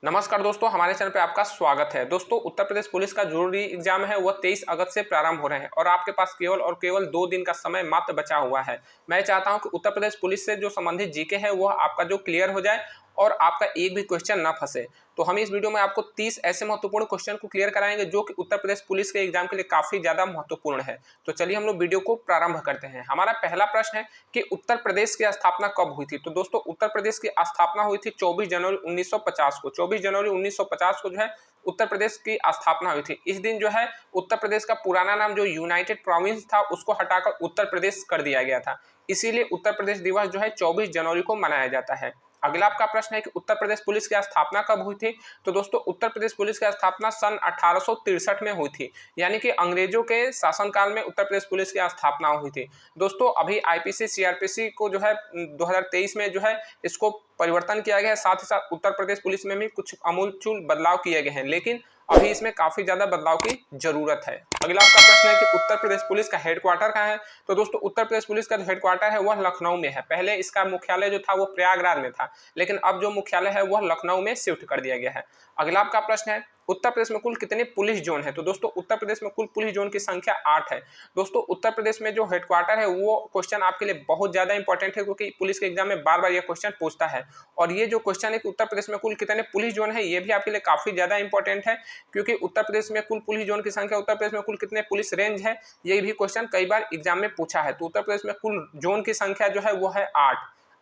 नमस्कार दोस्तों, हमारे चैनल पे आपका स्वागत है। दोस्तों, उत्तर प्रदेश पुलिस का जरूरी एग्जाम है वह 23 अगस्त से प्रारंभ हो रहे हैं और आपके पास केवल और केवल 2 दिन का समय मात्र बचा हुआ है। मैं चाहता हूं कि उत्तर प्रदेश पुलिस से जो संबंधित जीके है वह आपका जो क्लियर हो जाए और आपका एक भी क्वेश्चन ना फंसे। तो हम इस वीडियो में आपको 30 ऐसे महत्वपूर्ण क्वेश्चन को क्लियर कराएंगे जो कि उत्तर प्रदेश पुलिस के एग्जाम के लिए काफी ज्यादा महत्वपूर्ण है। तो चलिए हम लोग वीडियो को प्रारंभ करते हैं। हमारा पहला प्रश्न है कि उत्तर प्रदेश की स्थापना कब हुई थी। तो दोस्तों, उत्तर प्रदेश की स्थापना हुई थी 24 जनवरी 1950 को। 24 जनवरी 1950 को जो है उत्तर प्रदेश की स्थापना हुई थी। इस दिन जो है उत्तर प्रदेश का पुराना नाम जो यूनाइटेड प्रोविंस था उसको हटाकर उत्तर प्रदेश कर दिया गया था। इसीलिए उत्तर प्रदेश दिवस जो है 24 जनवरी को मनाया जाता है। अगला आपका प्रश्न है कि उत्तर प्रदेश पुलिस की स्थापना कब हुई थी। तो दोस्तों, उत्तर प्रदेश पुलिस की स्थापना सन 1863 में हुई थी, यानी कि अंग्रेजों के शासनकाल में उत्तर प्रदेश पुलिस की स्थापना हुई थी। दोस्तों, अभी आईपीसी सीआरपीसी को जो है 2023 में जो है इसको परिवर्तन किया गया है। साथ ही साथ उत्तर प्रदेश पुलिस में भी कुछ आमूलचूल बदलाव किए गए हैं, लेकिन अभी इसमें काफी ज्यादा बदलाव की जरूरत है। अगला आपका प्रश्न है कि उत्तर प्रदेश पुलिस का हेडक्वार्टर कहाँ है। तो दोस्तों, उत्तर प्रदेश पुलिस का जो हेडक्वार्टर है वह लखनऊ में है। पहले इसका मुख्यालय जो था वो प्रयागराज में था, लेकिन अब जो मुख्यालय है वह लखनऊ में शिफ्ट कर दिया गया है। अगला आपका प्रश्न है उत्तर प्रदेश में कुल कितने पुलिस जोन है। तो दोस्तों, उत्तर प्रदेश में कुल पुलिस जोन की संख्या 8 है। दोस्तों, उत्तर प्रदेश में जो हेडक्वार्टर है वो क्वेश्चन आपके लिए बहुत ज्यादा इंपॉर्टेंट है, क्योंकि पुलिस के एग्जाम में बार बार यह क्वेश्चन पूछता है। और ये जो क्वेश्चन है कि उत्तर प्रदेश में कुल कितने पुलिस जोन है, ये भी आपके लिए काफी ज्यादा इंपॉर्टेंट है, क्योंकि उत्तर प्रदेश में कुल पुलिस जोन की संख्या, उत्तर प्रदेश में कुल कितने पुलिस रेंज है, ये भी क्वेश्चन कई बार एग्जाम में पूछा है। तो उत्तर प्रदेश में कुल जोन की संख्या जो है वो है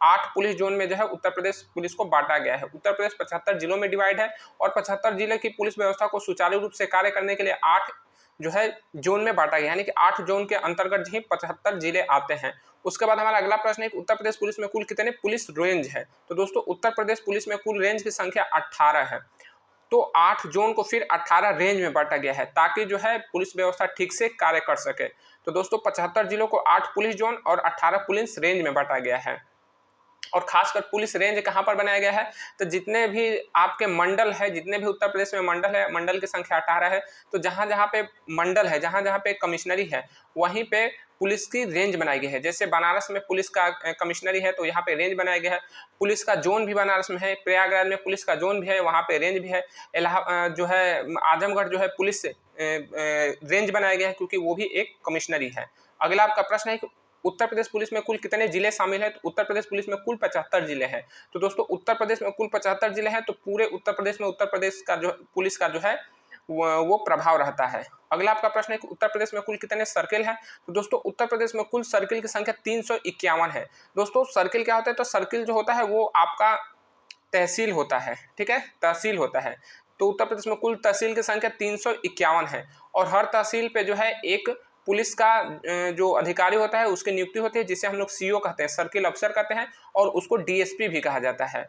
8 पुलिस जोन में जो है उत्तर प्रदेश पुलिस को बांटा गया है। उत्तर प्रदेश 75 जिलों में डिवाइड है और 75 जिले की पुलिस व्यवस्था को सुचारू रूप से कार्य करने के लिए 8 जो है जोन में बांटा गया, यानी कि 8 जोन के अंतर्गत ही 75 जिले आते हैं। उसके बाद हमारा अगला प्रश्न है कि उत्तर प्रदेश पुलिस में कुल कितने पुलिस रेंज है। तो दोस्तों, उत्तर प्रदेश पुलिस में कुल रेंज की संख्या 18 है। तो 8 जोन को फिर 18 रेंज में बांटा गया है, ताकि जो है पुलिस व्यवस्था ठीक से कार्य कर सके। तो दोस्तों, 75 जिलों को 8 पुलिस जोन और 18 पुलिस रेंज में बांटा गया है। और खासकर पुलिस रेंज कहां पर बनाया गया है, तो जितने भी आपके मंडल है, जितने भी उत्तर प्रदेश में मंडल है, मंडल की संख्या 18 है। तो जहां जहां पे मंडल है, जहां जहां पे कमिश्नरी है, वहीं पे पुलिस की रेंज बनाई गई है। जैसे बनारस में पुलिस का कमिश्नरी है तो यहाँ पे रेंज बनाया गया है। पुलिस का जोन भी बनारस में है, प्रयागराज में पुलिस का जोन भी है, वहाँ पे रेंज भी है। जो है आजमगढ़ जो है पुलिस रेंज बनाया गया है, क्योंकि वो भी एक कमिश्नरी है। अगला आपका प्रश्न है कि उत्तर प्रदेश पुलिस में कुल कितने जिले शामिल हैं। तो उत्तर प्रदेश पुलिस में कुल 75 जिले हैं। तो दोस्तों, उत्तर प्रदेश में कुल 75 जिले हैं, तो पूरे उत्तर प्रदेश में उत्तर प्रदेश का जो पुलिस का जो है वो प्रभाव रहता है। अगला आपका प्रश्न है कि उत्तर प्रदेश में कुल कितने सर्किल हैं। तो दोस्तों, उत्तर प्रदेश में कुल सर्किल की संख्या 351 है। दोस्तों, सर्किल क्या होता है, तो सर्किल जो होता है वो आपका तहसील होता है, ठीक है, तहसील होता है। तो उत्तर प्रदेश में कुल तहसील की संख्या 351 है और हर तहसील पे जो है एक पुलिस का जो अधिकारी होता है उसकी नियुक्ति होती है, जिसे हम लोग सीओ कहते हैं, सर्किल अफसर कहते हैं, और उसको डीएसपी भी कहा जाता है।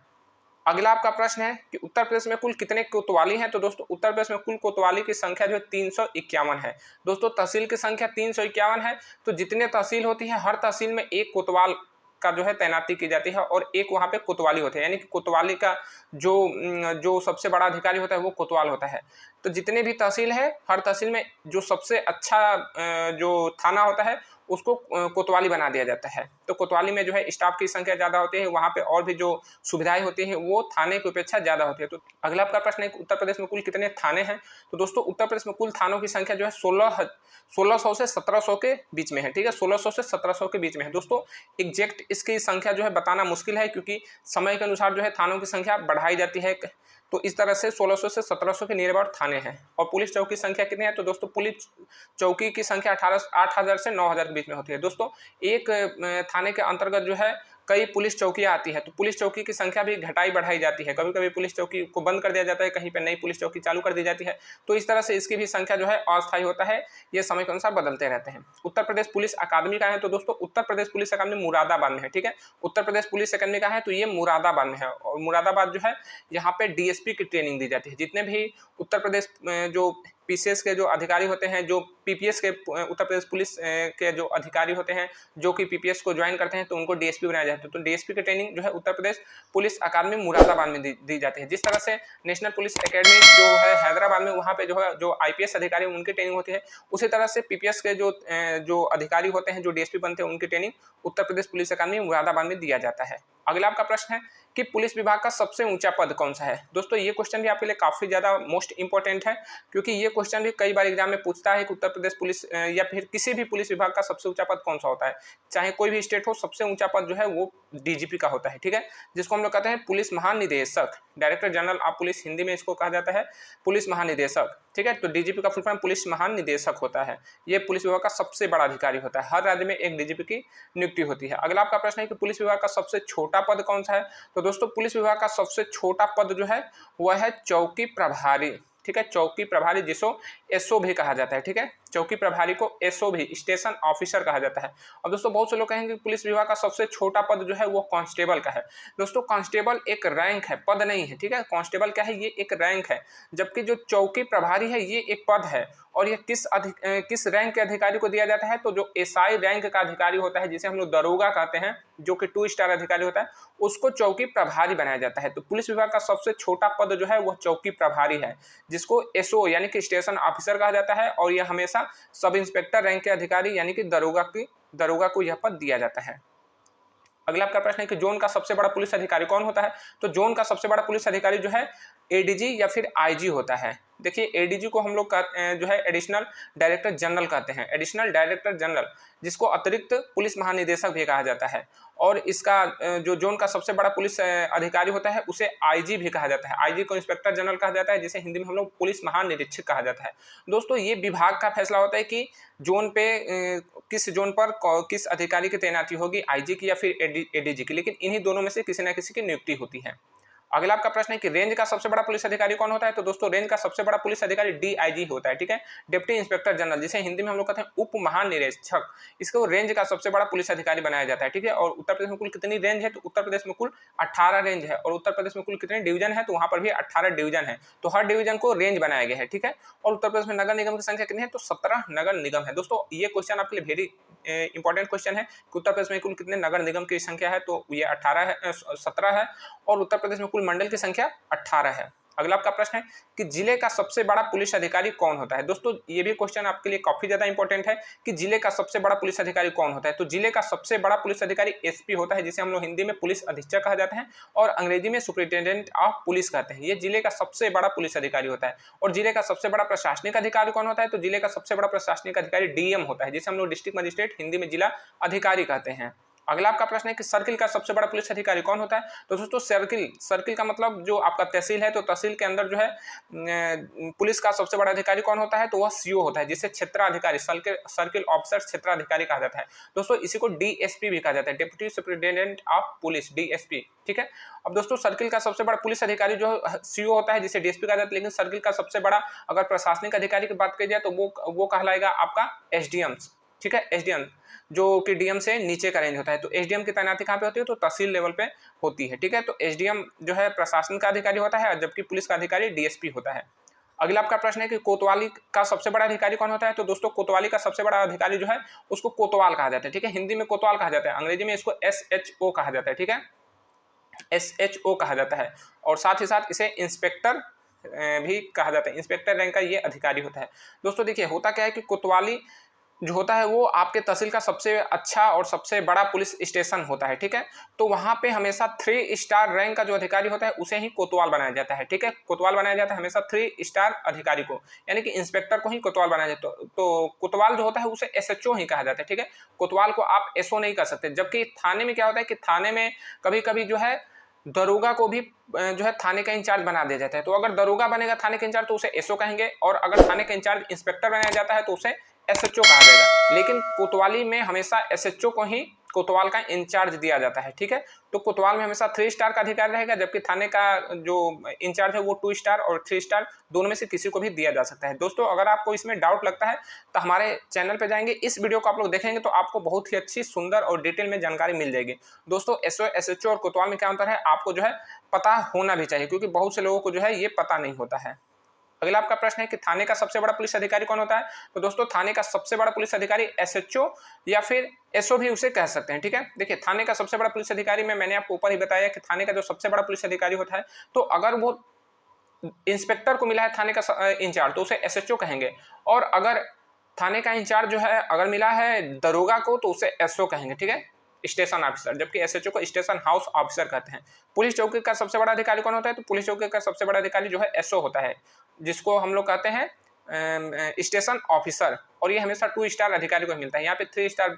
अगला आपका प्रश्न है कि उत्तर प्रदेश में कुल कितने कोतवाली हैं। तो दोस्तों, उत्तर प्रदेश में कुल कोतवाली की संख्या जो है 351 है। दोस्तों, तहसील की संख्या 351 है, तो जितने तहसील होती है हर तहसील में एक कोतवाल का जो है तैनाती की जाती है और एक वहाँ पे कोतवाली होते हैं, यानी कि कोतवाली का जो सबसे बड़ा अधिकारी होता है वो कोतवाल होता है। तो जितने भी तहसील है, हर तहसील में जो सबसे अच्छा जो थाना होता है उसको कोतवाली बना दिया जाता है। तो कोतवाली में जो है स्टाफ की संख्या ज़्यादा होती है, वहाँ पे और भी जो सुविधाएं होती हैं वो थाने की अपेक्षा ज़्यादा होती है। तो अगला आपका प्रश्न है कि उत्तर प्रदेश में कुल कितने थाने हैं। तो दोस्तों, उत्तर प्रदेश में कुल थानों की संख्या जो है 1600 से 1700 के बीच में है, ठीक है, 1600 से 1700 के बीच में है। दोस्तों, एग्जैक्ट इसकी संख्या जो है बताना मुश्किल है, क्योंकि समय के अनुसार जो है थानों की संख्या बढ़ाई जाती है। तो इस तरह से 1600 से 1700 के नियर अबाउट थाने हैं। और पुलिस चौकी संख्या कितनी है। तो दोस्तों, पुलिस चौकी की संख्या 8000 से 9000 के बीच में होती है। दोस्तों, एक थाने के अंतर्गत जो है कई पुलिस चौकियां आती है, तो पुलिस चौकी की संख्या भी घटाई बढ़ाई जाती है। कभी कभी पुलिस चौकी को बंद कर दिया जाता है, कहीं पे नई पुलिस चौकी चालू कर दी जाती है। तो इस तरह से इसकी भी संख्या जो है अस्थायी होता है, ये समय के अनुसार बदलते रहते हैं। उत्तर प्रदेश पुलिस अकादमी का है। तो दोस्तों, उत्तर प्रदेश पुलिस अकादमी मुरादाबाद में है, ठीक है। उत्तर प्रदेश पुलिस अकादमी का है तो ये मुरादाबाद में है, और मुरादाबाद जो है यहाँ पे डीएसपी की ट्रेनिंग दी जाती है। जितने भी उत्तर प्रदेश जो पीसीएस के जो अधिकारी होते हैं, जो पीपीएस के उत्तर प्रदेश पुलिस के जो अधिकारी होते हैं जो कि पीपीएस को ज्वाइन करते हैं, तो उनको डीएसपी बनाया जाता है। तो डीएसपी की ट्रेनिंग जो है उत्तर प्रदेश पुलिस अकादमी मुरादाबाद में दी जाती है। जिस तरह से नेशनल पुलिस एकेडमी जो है हैदराबाद में, वहाँ पे जो है जो आईपीएस अधिकारी उनकी ट्रेनिंग होती है, उसी तरह से पीपीएस के जो अधिकारी होते हैं, जो डीएसपी बनते हैं, उनकी ट्रेनिंग उत्तर प्रदेश पुलिस अकादमी मुरादाबाद में दिया जाता है। अगला आपका प्रश्न है कि पुलिस विभाग का सबसे ऊंचा पद कौन सा है। दोस्तों ये क्वेश्चन भी आपके लिए काफ़ी ज़्यादा मोस्ट इंपॉर्टेंट है, क्योंकि ये क्वेश्चन भी कई बार एग्जाम में पूछता है कि उत्तर प्रदेश पुलिस या फिर किसी भी पुलिस विभाग का सबसे ऊंचा पद कौन सा होता है। चाहे कोई भी स्टेट हो, सबसे ऊंचा पद जो है वो डीजीपी का होता है, ठीक है, जिसको हम लोग कहते हैं पुलिस महानिदेशक, director general of police Hindi में इसको कहा जाता है पुलिस महानिदेशक, ठीक है। तो डीजीपी का फुल फॉर्म पुलिस महानिदेशक होता है। ये पुलिस विभाग का सबसे बड़ा अधिकारी होता है। हर राज्य में एक डीजीपी की नियुक्ति होती है। अगला आपका प्रश्न है कि पुलिस विभाग का सबसे छोटा पद कौन सा है। तो दोस्तों पुलिस विभाग का सबसे छोटा पद जो है वह है चौकी प्रभारी, ठीक है, चौकी प्रभारी, जिसको एसओ भी कहा जाता है, ठीक है, चौकी प्रभारी को एसओ भी, स्टेशन ऑफिसर कहा जाता है। अब दोस्तों बहुत से लोग कहेंगे कि पुलिस विभाग का सबसे छोटा पद जो है वो कांस्टेबल का है। दोस्तों कांस्टेबल एक रैंक है, पद नहीं है, ठीक है, कांस्टेबल क्या है, ये एक रैंक है, जबकि जो चौकी प्रभारी है ये एक पद है। और ये किस रैंक के अधिकारी को दिया जाता है, तो जो एसआई रैंक का अधिकारी होता है, जिसे हम लोग दरोगा कहते हैं, जो कि 2 स्टार अधिकारी होता है, उसको चौकी प्रभारी बनाया जाता है। तो पुलिस विभाग का सबसे छोटा पद जो है वह चौकी प्रभारी है, जिसको एसओ यानी कि स्टेशन ऑफिसर कहा जाता है, और यह हमेशा सब इंस्पेक्टर रैंक के अधिकारी यानी कि दरोगा को यह पद दिया जाता है। अगला आपका प्रश्न है कि जोन का सबसे बड़ा पुलिस अधिकारी कौन होता है। तो जोन का सबसे बड़ा पुलिस अधिकारी जो है एडीजी या फिर आईजी होता है। देखिए एडीजी को हम लोग जो है एडिशनल डायरेक्टर जनरल कहते हैं, एडिशनल डायरेक्टर जनरल, जिसको अतिरिक्त पुलिस महानिदेशक भी कहा जाता है। और इसका जो जोन का सबसे बड़ा पुलिस अधिकारी होता है उसे आईजी भी कहा जाता है। आईजी को इंस्पेक्टर जनरल कहा जाता है, जिसे हिंदी में हम लोग पुलिस महानिरीक्षक कहा जाता है। दोस्तों ये विभाग का फैसला होता है कि जोन पे किस जोन पर किस अधिकारी की तैनाती होगी, आईजी की या फिर एडीजी की, लेकिन इन्हीं दोनों में से किसी न किसी की नियुक्ति होती है। अगला आपका प्रश्न है कि रेंज का सबसे बड़ा पुलिस अधिकारी कौन होता है। तो दोस्तों रेंज का सबसे बड़ा पुलिस अधिकारी डीआईजी होता है, ठीक है, डिप्टी इंस्पेक्टर जनरल, जिसे हिंदी में हम लोग कहते हैं उप महानिरीक्षक, इसको रेंज का सबसे बड़ा पुलिस अधिकारी बनाया जाता है, ठीक है। और उत्तर प्रदेश में कुल कितनी रेंज है, तो उत्तर प्रदेश में कुल 18 रेंज है, और उत्तर प्रदेश में कुल कितने डिवीजन है, तो वहां पर भी 18 डिवीजन है। तो हर डिवीजन को रेंज बनाया गया है, ठीक है। और उत्तर प्रदेश में नगर निगम की संख्या कितनी है, तो 17 नगर निगम है। दोस्तों ये क्वेश्चन आपके लिए वेरी इंपॉर्टेंट क्वेश्चन है कि उत्तर प्रदेश में कुल कितने नगर निगम की संख्या है, तो ये 17 है, और उत्तर प्रदेश में कुल मंडल की संख्या 18 है। अगला आपका प्रश्न है कि जिले का सबसे बड़ा पुलिस अधिकारी कौन होता है। दोस्तों ये भी क्वेश्चन आपके लिए काफी ज्यादा इंपॉर्टेंट है कि जिले का सबसे बड़ा पुलिस अधिकारी कौन होता है। तो जिले का सबसे बड़ा पुलिस अधिकारी एसपी होता है, जिसे हम लोग हिंदी में पुलिस अधीक्षक कहा जाता है, और अंग्रेजी में सुपरिटेंडेंट ऑफ पुलिस कहते हैं। ये जिले का सबसे बड़ा पुलिस अधिकारी होता है। और जिले का सबसे बड़ा प्रशासनिक अधिकारी कौन होता है, तो जिले का सबसे बड़ा प्रशासनिक अधिकारी डीएम होता है, जिसे हम लोग डिस्ट्रिक्ट मजिस्ट्रेट हिंदी में जिला अधिकारी कहते हैं। अगला आपका प्रश्न है कि सर्किल का सबसे बड़ा पुलिस अधिकारी कौन होता है। तो दोस्तों सर्किल का मतलब जो आपका तहसील है, तो तहसील के अंदर जो है पुलिस का सबसे बड़ा अधिकारी कौन होता है, तो वह सीओ होता है, जिसे क्षेत्राधिकारी सर्किल ऑफिसर क्षेत्राधिकारी कहा जाता है। दोस्तों इसी को डीएसपी भी कहा जाता है, deputy superintendent of police, DSP, ठीक है। अब दोस्तों सर्किल का सबसे बड़ा पुलिस अधिकारी जो सीओ होता है, जिसे डीएसपी कहा जाता है, लेकिन सर्किल का सबसे बड़ा अगर प्रशासनिक अधिकारी की बात की जाए तो वो कहलाएगा आपका एसडीएम, ठीक है, एसडीएम, जो कि डीएम से नीचे का रेंज होता है। तो एसडीएम की तैनाती कहाँ पे होती है, तो तहसील लेवल पे होती है, ठीक है। तो एसडीएम जो है प्रशासन का अधिकारी होता है, जबकि पुलिस का अधिकारी डीएसपी होता है। अगला आपका प्रश्न है कि कोतवाली का सबसे बड़ा अधिकारी कौन होता है। तो दोस्तों कोतवाली का सबसे बड़ा अधिकारी जो है उसको कोतवाल कहा जाता है, ठीक है, हिंदी में कोतवाल कहा जाता है, अंग्रेजी में इसको एसएचओ कहा जाता है, ठीक है, एसएचओ कहा जाता है। और साथ ही साथ इसे इंस्पेक्टर भी कहा जाता है, इंस्पेक्टर रैंक का ये अधिकारी होता है। दोस्तों देखिए होता क्या है कि कोतवाली जो होता है वो आपके तहसील का सबसे अच्छा और सबसे बड़ा पुलिस स्टेशन होता है, ठीक है। तो वहाँ पे हमेशा 3 स्टार रैंक का जो अधिकारी होता है उसे ही कोतवाल बनाया जाता है, ठीक है। कोतवाल बनाया जाता है हमेशा 3 स्टार अधिकारी को, यानी कि इंस्पेक्टर को ही कोतवाल बनाया जाता है। तो कोतवाल जो होता है उसे एसएचओ ही कहा जाता है, ठीक है। कोतवाल को आप एसओ नहीं कर सकते। जबकि थाने में क्या होता है कि थाने में कभी कभी जो है दरोगा को भी जो है थाने का इंचार्ज बना दिया जाता है। तो अगर दरोगा बनेगा थाने का इंचार्ज तो उसे एसओ कहेंगे, और अगर थाने का इंचार्ज इंस्पेक्टर बनाया जाता है तो उसे एसएचओ कहा जाएगा। लेकिन कोतवाली में हमेशा एसएचओ को ही कोतवाल का इंचार्ज दिया जाता है, ठीक है। तो कोतवाल में हमेशा 3 स्टार का अधिकार रहेगा, जबकि थाने का जो इंचार्ज है वो 2 स्टार और 3 स्टार दोनों में से किसी को भी दिया जा सकता है। दोस्तों अगर आपको इसमें डाउट लगता है तो हमारे चैनल पे जाएंगे, इस वीडियो को आप लोग देखेंगे तो आपको बहुत ही अच्छी सुंदर और डिटेल में जानकारी मिल जाएगी। दोस्तों एसओ एसएचओ और कोतवाल में क्या अंतर है आपको जो है पता होना भी चाहिए, क्योंकि बहुत से लोगों को जो है ये पता नहीं होता है। अगला आपका प्रश्न है कि थाने का सबसे बड़ा पुलिस अधिकारी कौन होता है। तो दोस्तों थाने का सबसे बड़ा पुलिस अधिकारी एसएचओ या फिर एसओ भी उसे कह सकते हैं, ठीक है। देखिए थाने का सबसे बड़ा पुलिस अधिकारी में मैंने आपको ऊपर ही बताया कि थाने का जो सबसे बड़ा पुलिस अधिकारी होता है, तो अगर वो इंस्पेक्टर को मिला है थाने का इंचार्ज तो उसे एसएचओ कहेंगे, और अगर थाने का इंचार्ज जो है अगर मिला है दरोगा को तो उसे एसओ कहेंगे, ठीक है। स्टेशन ऑफिसर, जबकि एसएचओ को स्टेशन हाउस ऑफिसर कहते हैं। पुलिस चौकी का सबसे बड़ा अधिकारी कौन होता है? तो पुलिस चौकी का सबसे बड़ा अधिकारी जो है एसओ होता है, जिसको हम लोग कहते हैं स्टेशन ऑफिसर, और ये हमेशा 2 स्टार अधिकारी को ही मिलता है। यहाँ पे 3 स्टार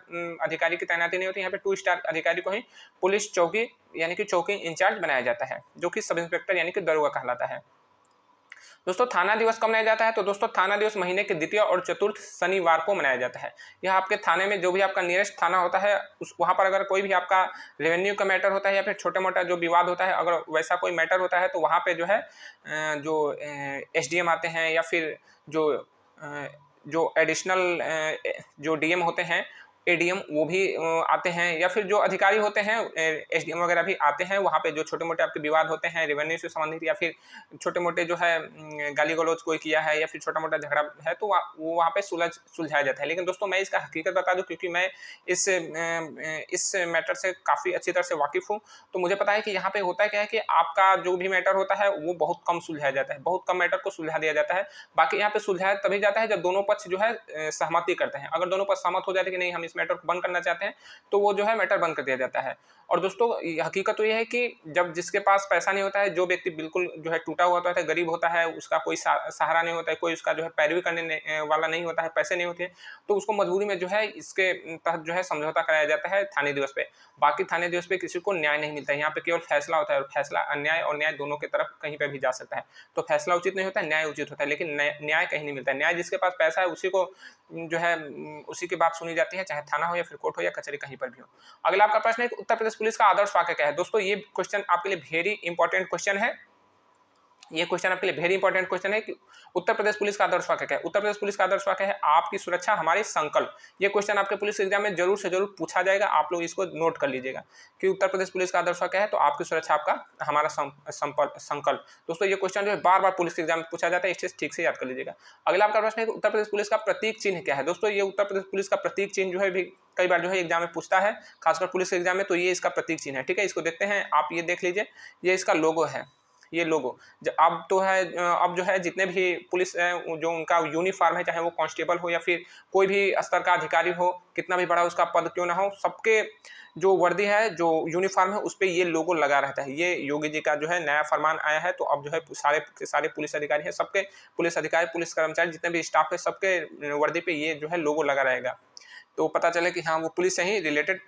अधिकारी की तैनाती नहीं होती, यहाँ पे 2 स्टार अधिकारी को ही पुलिस चौकी यानी कि चौकी इंचार्ज बनाया जाता है, जो कि सब इंस्पेक्टर यानी कि दरोगा कहलाता है। दोस्तों थाना दिवस कब मनाया जाता है? तो दोस्तों थाना दिवस महीने के द्वितीय और चतुर्थ शनिवार को मनाया जाता है। यह आपके थाने में जो भी आपका नियरेस्ट थाना होता है उस वहाँ पर अगर कोई भी आपका रेवेन्यू का मैटर होता है या फिर छोटा मोटा जो विवाद होता है, अगर वैसा कोई मैटर होता है तो वहाँ पे जो है जो एसडीएम आते हैं या फिर जो एडिशनल जो डीएम होते हैं, एडीएम, वो भी आते हैं, या फिर जो अधिकारी होते हैं एसडीएम वगैरह भी आते हैं। वहाँ पे जो छोटे मोटे आपके विवाद होते हैं रेवेन्यू से संबंधित या फिर छोटे मोटे जो है गाली गलौज कोई किया है या फिर छोटा मोटा झगड़ा है तो वो वहाँ पे सुलझाया जाता है। लेकिन दोस्तों मैं इसका हकीकत बता दूं, क्योंकि मैं इस मैटर से काफ़ी अच्छी तरह से वाकिफ़ हूँ, तो मुझे पता है कि यहाँ पे होता क्या है कि आपका जो भी मैटर होता है वो बहुत कम सुलझाया जाता है, बहुत कम मैटर को सुलझा दिया जाता है। बाकी यहाँ पे सुलझाया तभी जाता है जब दोनों पक्ष जो है सहमति करते हैं। अगर दोनों पक्ष सहमत हो जाते हैं कि नहीं हम इस मैटर को बंद करना चाहते हैं, तो वो जो है मैटर बंद कर दिया जाता है। और दोस्तों हकीकत तो ये है कि जब जिसके पास पैसा नहीं होता है, जो व्यक्ति बिल्कुल जो है टूटा हुआ होता है, गरीब होता है, उसका कोई सहारा नहीं होता है, कोई उसका जो है पैरवी करने वाला नहीं होता है, पैसे नहीं होते हैं, तो उसको मजबूरी में जो है इसके तहत जो है समझौता कराया जाता है थाने दिवस पे। बाकी थाने दिवस पे किसी को न्याय नहीं मिलता है, यहाँ पे केवल फैसला होता है, और फैसला अन्याय और न्याय दोनों की तरफ कहीं पे भी जा सकता है। तो फैसला उचित नहीं होता है, न्याय उचित होता है, लेकिन न्याय कहीं नहीं मिलता है। न्याय जिसके पास पैसा है उसी को जो है उसी की बात सुनी जाती है, चाहे थाना हो या फिर कोर्ट हो या कचहरी, कहीं पर भी हो। अगला आपका प्रश्न है कि उत्तर प्रदेश पुलिस का आदर्श वाक्य क्या है? दोस्तों ये क्वेश्चन आपके लिए वेरी इंपॉर्टेंट क्वेश्चन है। ये क्वेश्चन आपके लिए वेरी इंपॉर्टेंट क्वेश्चन है कि उत्तर प्रदेश पुलिस का आदर्श वाक्य क्या है? उत्तर प्रदेश पुलिस का आदर्श वाक्य है आपकी सुरक्षा हमारी संकल्प। ये क्वेश्चन आपके पुलिस एग्जाम में जरूर से जरूर पूछा जाएगा, आप लोग इसको नोट कर लीजिएगा कि उत्तर प्रदेश पुलिस का आदर्श वाक्य है तो आपकी सुरक्षा आपका हमारा संकल्प। दोस्तों ये क्वेश्चन जो है बार बार पुलिस के एग्जाम में पूछा जाता है, इससे ठीक से याद कर लीजिएगा। अगला आपका प्रश्न है कि उत्तर प्रदेश पुलिस का प्रतीक चिन्ह क्या है? दोस्तों ये उत्तर प्रदेश पुलिस का प्रतीक चिन्ह जो है भी कई बार जो है एग्जाम में पूछता है, खासकर पुलिस के एग्जाम में, तो ये इसका प्रतीक चिन्ह है। ठीक है, इसको देखते हैं, आप ये देख लीजिए, ये इसका लोगो है। ये लोगो अब तो है, अब जो है जितने भी पुलिस है जो उनका यूनिफॉर्म है, चाहे वो कांस्टेबल हो या फिर कोई भी स्तर का अधिकारी हो, कितना भी बड़ा उसका पद क्यों ना हो, सबके जो वर्दी है, जो यूनिफॉर्म है, उस पर ये लोगो लगा रहता है। ये योगी जी का जो है नया फरमान आया है, तो अब जो है सारे पुलिस अधिकारी हैं, सबके पुलिस अधिकारी, पुलिस कर्मचारी, जितने भी स्टाफ है, सबके वर्दी पे ये जो है लोगो लगा रहेगा, तो पता चले कि हाँ वो पुलिस से ही रिलेटेड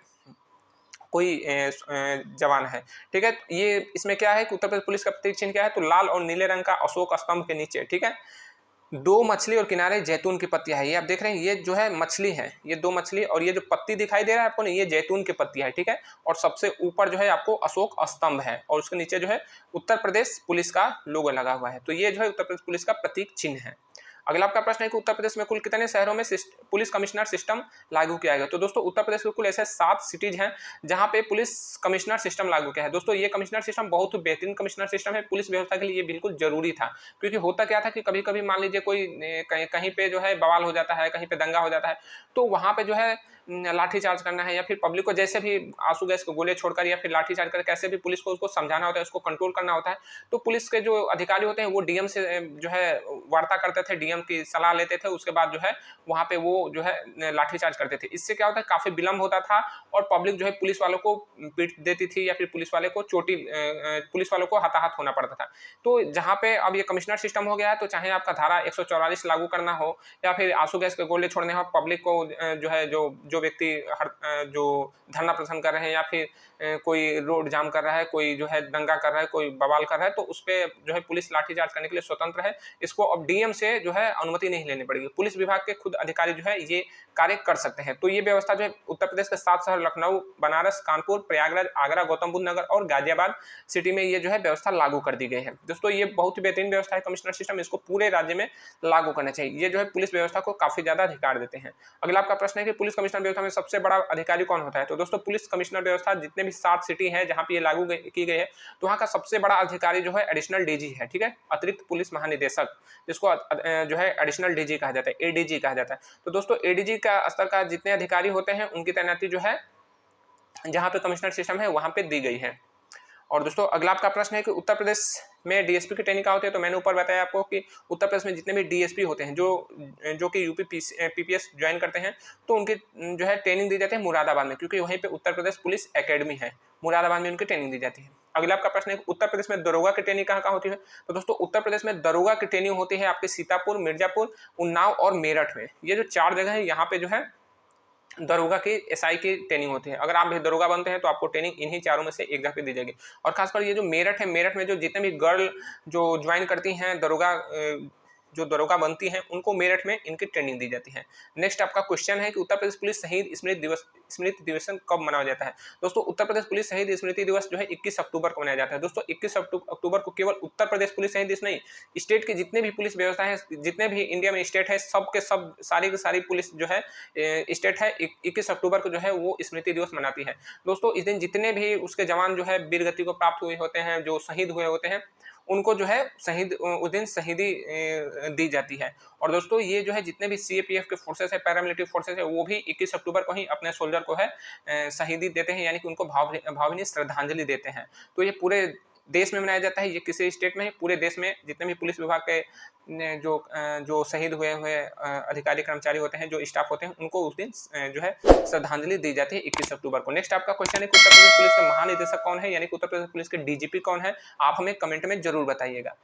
कोई जवान है। ठीक है, ये इसमें क्या है कि उत्तर प्रदेश पुलिस का प्रतीक चिन्ह क्या है? तो लाल और नीले रंग का अशोक स्तंभ के नीचे, ठीक है, 2 मछली और किनारे जैतून की पत्तियां है। ये आप देख रहे हैं, ये जो है मछली है, ये 2 मछली, और ये जो पत्ती दिखाई दे रहा है आपको ना, ये जैतून की पत्ती है। ठीक है, और सबसे ऊपर जो है आपको अशोक स्तंभ है, और उसके नीचे जो है उत्तर प्रदेश पुलिस का लोगो लगा हुआ है। तो ये जो है उत्तर प्रदेश पुलिस का प्रतीक चिन्ह है। अगला आपका प्रश्न है कि उत्तर प्रदेश में कुल कितने शहरों में पुलिस कमिश्नर सिस्टम लागू किया गया? तो दोस्तों उत्तर प्रदेश में कुल ऐसे 7 सिटीज हैं जहां पे पुलिस कमिश्नर सिस्टम लागू किया है। दोस्तों ये कमिश्नर सिस्टम बहुत बेहतरीन कमिश्नर सिस्टम है, पुलिस व्यवस्था के लिए ये बिल्कुल जरूरी था। क्योंकि होता क्या था कि कभी कभी मान लीजिए कोई कहीं पे जो है बवाल हो जाता है, कहीं पे दंगा हो जाता है, तो वहां पे जो है लाठीचार्ज करना है या फिर पब्लिक को जैसे भी आंसू गैस को गोले छोड़कर या फिर लाठीचार्ज कर कैसे भी पुलिस को उसको समझाना होता है, उसको कंट्रोल करना होता है। तो पुलिस के जो अधिकारी होते हैं वो डीएम से जो है वार्ता करते थे, डीएम की सलाह लेते थे, उसके बाद जो है वहाँ पे वो जो है लाठीचार्ज करते थे। इससे क्या होता है, काफी विलम्ब होता था और पब्लिक जो है पुलिस वालों को पीट देती थी या फिर पुलिस वाले को पुलिस वालों को हताहत होना पड़ता था। तो जहाँ पे अब ये कमिश्नर सिस्टम हो गया है, तो चाहे आपका धारा 144 लागू करना हो या फिर आंसू गैस के गोले छोड़ने हो, पब्लिक को जो है जो व्यक्ति जो धरना प्रदर्शन कर रहे हैं या फिर कोई रोड जाम कर रहा है, कोई जो है दंगा कर रहा है, कोई बवाल कर रहा है, तो उस पर जो है पुलिस लाठीचार्ज करने के लिए स्वतंत्र है। इसको अब डीएम से जो है अनुमति नहीं लेनी पड़ेगी, पुलिस विभाग के खुद अधिकारी जो है ये कार्य कर सकते हैं। तो ये व्यवस्था जो है उत्तर प्रदेश के 7 शहर लखनऊ, बनारस, कानपुर, प्रयागराज, आगरा, गौतम बुद्ध नगर और गाजियाबाद सिटी में ये जो है व्यवस्था लागू कर दी गई है। दोस्तों ये बहुत ही बेहतरीन व्यवस्था है कमिश्नर सिस्टम, इसको पूरे राज्य में लागू करना चाहिए। ये जो है पुलिस व्यवस्था को काफी ज्यादा अधिकार देते हैं। अगला आपका प्रश्न है कि पुलिस कमिश्नर व्यवस्था में सबसे बड़ा अधिकारी कौन होता है? तो दोस्तों पुलिस कमिश्नर व्यवस्था जितने भी 7 सिटी है जहां पे ये लागू की गई है, तो वहां का सबसे बड़ा अधिकारी जो है एडिशनल डीजी है। ठीक है, अतिरिक्त पुलिस महानिदेशक, जिसको जो है एडिशनल डीजी कहा जाता है, एडीजी कहा जाता है। तो दोस्तों एडीजी का स्तर का जितने अधिकारी होते हैं उनकी तैनाती जो है जहां पे कमिश्नर सिस्टम है वहां पे दी गई है। और दोस्तों अगला आपका प्रश्न है कि उत्तर प्रदेश में डीएसपी की ट्रेनिंग कहाँ होती है, तो मैंने ऊपर बताया आपको कि उत्तर प्रदेश में जितने भी डीएसपी होते हैं जो कि यूपी पीपीएस ज्वाइन करते हैं, तो उनकी जो है ट्रेनिंग दी जाती है मुरादाबाद में, क्योंकि वहीं पे उत्तर प्रदेश पुलिस एकेडमी है, मुरादाबाद में उनकी ट्रेनिंग दी जाती है। अगला आपका प्रश्न है उत्तर प्रदेश में दरोगा की ट्रेनिंग कहाँ कहाँ होती है, तो दोस्तों उत्तर प्रदेश में दरोगा की ट्रेनिंग होती है आपके सीतापुर, मिर्जापुर, उन्नाव और मेरठ में। ये जो 4 जगह है यहाँ पे जो है दरोगा की एसआई की ट्रेनिंग होती है। अगर आप भी दरोगा बनते हैं तो आपको ट्रेनिंग इन्हीं चारों में से एक जगह पे दी जाएगी। और खासकर ये जो मेरठ है, मेरठ में जो जितने भी गर्ल जो ज्वाइन करती हैं दरोगा, जो दरोगा बनती हैं, उनको मेरठ में इनकी ट्रेनिंग दी जाती है। नेक्स्ट आपका क्वेश्चन है कि उत्तर प्रदेश पुलिस शहीद स्मृति दिवस कब मनाया जाता है। दोस्तों उत्तर प्रदेश पुलिस शहीद स्मृति दिवस जो है 21 अक्टूबर को मनाया जाता है। दोस्तों 21 अक्टूबर को केवल उत्तर प्रदेश पुलिस शहीद दिवस नहीं, स्टेट के जितने भी पुलिस व्यवस्था है, जितने भी इंडिया में स्टेट है, सब के सब सारी की सारी पुलिस जो है स्टेट है 21 अक्टूबर को जो है वो स्मृति दिवस मनाती है। दोस्तों इस दिन जितने भी उसके जवान जो है वीर गति को प्राप्त हुए होते हैं, जो शहीद हुए होते हैं, उनको जो है शहीद उस दिन शहीदी दी जाती है। और दोस्तों ये जो है जितने भी सीएपीएफ के फोर्सेस है, पैरामिलिट्री फोर्सेस है, वो भी 21 अक्टूबर को ही अपने सोल्जर को है शहीदी देते हैं, यानी कि उनको भावभीनी श्रद्धांजलि देते हैं। तो ये पूरे देश में मनाया जाता है, ये किसी स्टेट में, पूरे देश में जितने भी पुलिस विभाग के जो शहीद हुए अधिकारी कर्मचारी होते हैं, जो स्टाफ होते हैं, उनको उस दिन जो है श्रद्धांजलि दी जाती है 21 अक्टूबर को। नेक्स्ट आपका क्वेश्चन है कि उत्तर प्रदेश पुलिस के महानिदेशक कौन है, यानी कि उत्तर प्रदेश पुलिस के डीजीपी कौन है, आप हमें कमेंट में जरूर बताइएगा।